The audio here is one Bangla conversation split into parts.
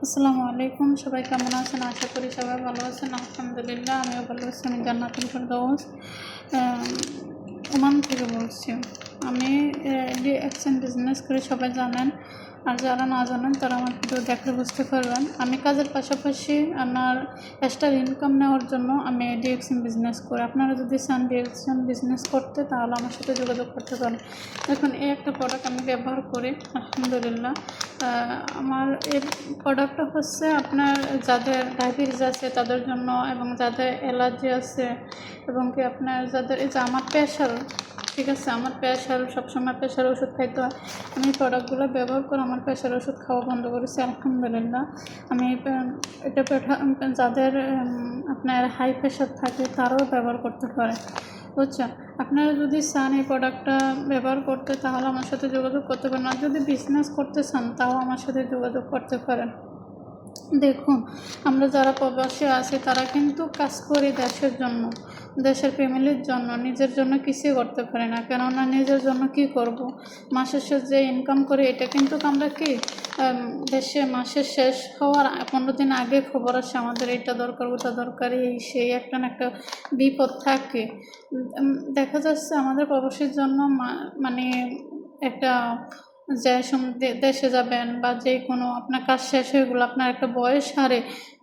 আসসালামু আলাইকুম। সবাই কেমন আছেন? আশা করি সবাই ভালো আছেন। আলহামদুলিল্লাহ আমিও ভালো আছি। আমি জান্নাতুল ফেরদৌস ওমান থেকে বলছি। আমি এক্সচেঞ্জ বিজনেস করি, সবাই জানেন। আর যারা না জানেন তারা আমার ভিডিও দেখলে বুঝতে পারবেন। আমি কাজের পাশাপাশি আমার এক্সট্রা ইনকাম নেওয়ার জন্য আমি ডিএক্সএন বিজনেস করি। আপনারা যদি চান ডিএক্সএন বিজনেস করতে, তাহলে আমার সাথে যোগাযোগ করতে পারেন। দেখুন, এই একটা প্রোডাক্ট আমি ব্যবহার করি, আলহামদুলিল্লাহ। আমার এই প্রোডাক্টটা হচ্ছে আপনার যাদের ডায়াবেটিস আছে তাদের জন্য, এবং যাদের অ্যালার্জি আছে, এবং কি আপনার যাদের এই যে আমার প্রেশার, ঠিক আছে, আমার প্রেশার সবসময় প্রেশার ওষুধ খাইতে হয়। আমি প্রোডাক্টগুলো ব্যবহার করে আমার প্রেশার ওষুধ খাওয়া বন্ধ করেছি, আলহামদুলিল্লাহ। আমি এটা যাদের আপনার হাই প্রেশার থাকে তারাও ব্যবহার করতে পারে, বুঝছেন। আপনারা যদি চান এই প্রোডাক্টটা ব্যবহার করতে, তাহলে আমার সাথে যোগাযোগ করতে পারেন। আর যদি বিজনেস করতে চান তাও আমার সাথে যোগাযোগ করতে পারেন। দেখুন, আমরা যারা প্রবাসী আছি তারা কিন্তু কাজ করি দেশের জন্য, দেশের ফ্যামিলির জন্য, নিজের জন্য কিছুই করতে পারি না। কেননা নিজের জন্য কি করব, মাসের শেষ যে ইনকাম করি এটা কিন্তু আমরা কি দেশে মাসের শেষ হওয়ার 15 দিন আগে খবর আসে আমাদের এটা দরকার ওটা দরকার, এই সেই একটা না একটা বিপদ থাকে। দেখা যাচ্ছে আমাদের প্রবাসীর জন্য মানে একটা যে দেশে যাবেন বা যে কোনো আপনার কাজ শেষ হয়ে গেলো, আপনার একটা বয়স হারে,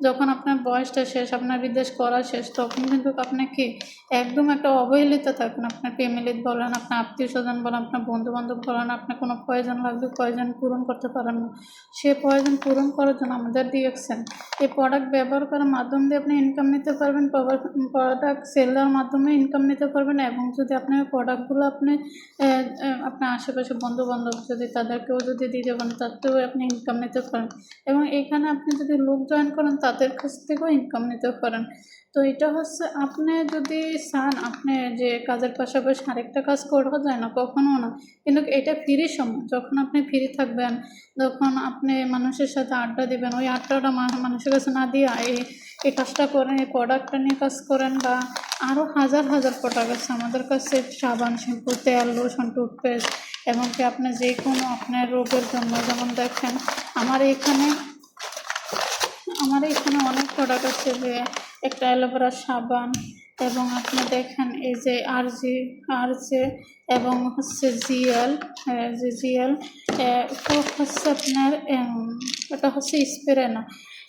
যখন আপনার বয়সটা শেষ, আপনার বিদেশ করা শেষ, তখন কিন্তু আপনি কি একদম একটা অবহেলিত থাকেন। আপনার ফ্যামিলি বলেন, আপনার আত্মীয় স্বজন বলেন, আপনার বন্ধুবান্ধব বলেন, আপনার কোনো প্রয়োজন লাগবে, প্রয়োজন পূরণ করতে পারেন না। সে প্রয়োজন পূরণ করার জন্য আমাদের ডিএক্সএন এই প্রোডাক্ট ব্যবহার করার মাধ্যম দিয়ে আপনি ইনকাম নিতে পারবেন, প্রোডাক্ট সেল দেওয়ার মাধ্যমে ইনকাম নিতে পারবেন। এবং যদি আপনার প্রোডাক্টগুলো আপনার আশেপাশে বন্ধুবান্ধব যদি তাদেরকেও যদি দিতে পারেন, তাতেও আপনি ইনকাম নিতে পারেন। এবং এখানে আপনি যদি লোক জয়েন করেন তাদের কাছ থেকেও ইনকাম নিতে পারেন। তো এটা হচ্ছে আপনি যদি চান, আপনি যে কাজের পাশাপাশি আরেকটা কাজ করা যায় না, কখনো না। কিন্তু এটা ফ্রি সময়, যখন আপনি ফ্রি থাকবেন, যখন আপনি মানুষের সাথে আড্ডা দিবেন, ওই আড্ডাটা মানুষের কাছে না দিয়ে এই কাজটা করেন, এই প্রোডাক্টটা নিয়ে কাজ করেন। বা আরও হাজার হাজার প্রোডাক্ট আছে আমাদের কাছে, সাবান, শ্যাম্পু, তেল, লোশন, টুথপেস্ট, এমনকি আপনার যে কোনো আপনার রোগের জন্য। যেমন দেখেন আমার এখানে অনেক প্রোডাক্ট আছে, যে একটা অ্যালোভেরা সাবান, এবং আপনি দেখেন এই যে আরজে এবং হচ্ছে জিএল, জিএল হচ্ছে আপনার এটা হচ্ছে স্প্রে না।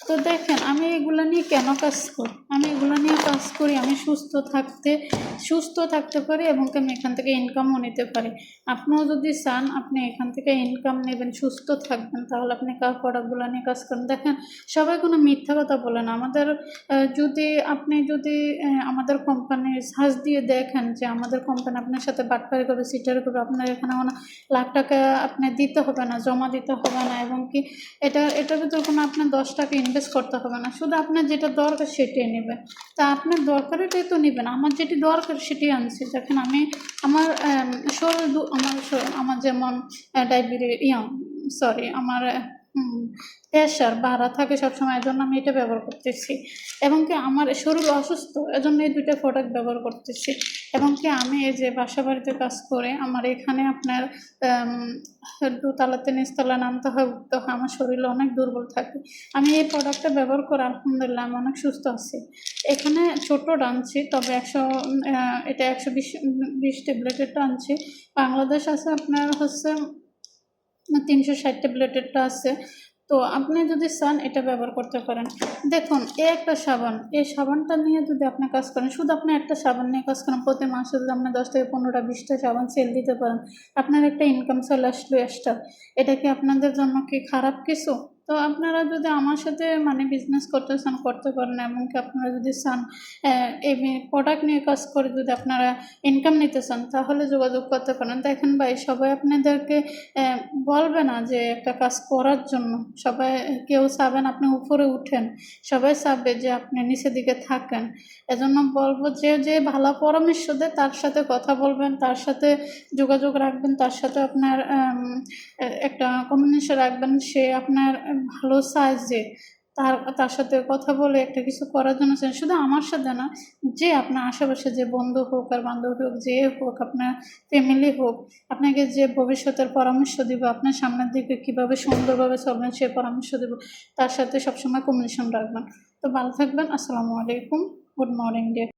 তো দেখেন আমি এগুলো নিয়ে কেন কাজ করি, আমি এগুলো নিয়ে কাজ করি আমি সুস্থ থাকতে পারি, এবং আমি এখান থেকে ইনকামও নিতে পারি। আপনিও যদি চান আপনি এখান থেকে ইনকাম নেবেন, সুস্থ থাকবেন, তাহলে আপনি প্রোডাক্টগুলো নিয়ে কাজ করেন। দেখেন, সবাই কোনো মিথ্যা কথা বলে না। আপনি যদি আমাদের কোম্পানির সার্চ দিয়ে দেখেন যে আমাদের কোম্পানি আপনার সাথে বাটপারি করবে, সিটারি করবে, আপনার এখানে কোনো লাখ টাকা আপনি দিতে হবে না, জমা দিতে হবে না, এবং কি এটার ভিতরে কোনো আপনার 10 টাকা ইনভেস্ট করতে হবে না। শুধু আপনার যেটা দরকার সেটাই নেবেন। তা আপনার দরকারিটাই তো নেবেন। আমার যেটি দরকার সেটি আনছি। দেখেন আমি আমার আমার যেমন আমার প্রেশার বাড়া থাকে সবসময়, এজন্য আমি এটা ব্যবহার করতেছি। এবং কি আমার শরীর অসুস্থ, এজন্য এই দুইটা প্রোডাক্ট ব্যবহার করতেছি। এবং কি আমি এই যে বাসা বাড়িতে কাজ করে আমার এখানে আপনার দোতলাতে নিচতলা নামতে হয়, উঠতে হয়, আমার শরীরে অনেক দুর্বল থাকে। আমি এই প্রোডাক্টটা ব্যবহার করে আলহামদুলিল্লাহ আমি অনেক সুস্থ আছি। এখানে ছোট আনছি, তবে এটা 120 ট্যাবলেটেরটা আনছি। বাংলাদেশ আছে আপনার হচ্ছে 360 ট্যাবলেটেরটা আছে। তো আপনি যদি চান এটা ব্যবহার করতে পারেন। দেখুন, একটা সাবান, এই সাবানটা নিয়ে যদি আপনি কাজ করেন, শুধু আপনি একটা সাবান নিয়ে কাজ করেন, প্রতি মাসে যদি আপনি 10 থেকে 15টা 20টা সাবান সেল দিতে পারেন, আপনার একটা ইনকাম চলে আসলো এক্সট্রা। এটা কি আপনাদের জন্য কি খারাপ কিছু? তো আপনারা যদি আমার সাথে বিজনেস করতে চান করতে পারেন। এমনকি আপনারা যদি চান এই প্রোডাক্ট নিয়ে কাজ করে যদি আপনারা ইনকাম নিতে চান, তাহলে যোগাযোগ করতে পারেন। দেখেন ভাই, সবাই আপনাদেরকে বলবে না যে একটা কাজ করার জন্য। কেউ চাবেন আপনি উপরে উঠেন, সবাই চাবে যে আপনি নিচের দিকে থাকেন। এজন্য বলবো যে ভালো পরামর্শ দেয় তার সাথে কথা বলবেন, তার সাথে যোগাযোগ রাখবেন, তার সাথে আপনার একটা কমিউনিকেশন রাখবেন। সে আপনার ভালো চায় যে তার সাথে কথা বলে একটা কিছু করার জন্য চান, শুধু আমার সাথে না, যে আপনার আশেপাশে যে বন্ধু হোক আর বান্ধব হোক, যে হোক, আপনার ফ্যামিলি হোক, আপনাকে যে ভবিষ্যতের পরামর্শ দিব, আপনার সামনের দিকে কীভাবে সুন্দরভাবে চলবেন সে পরামর্শ দেব, তার সাথে সবসময় কমিউনিকেশন রাখবেন। তো ভালো থাকবেন। আসসালামু আলাইকুম, গুড মর্নিং ডিয়ার।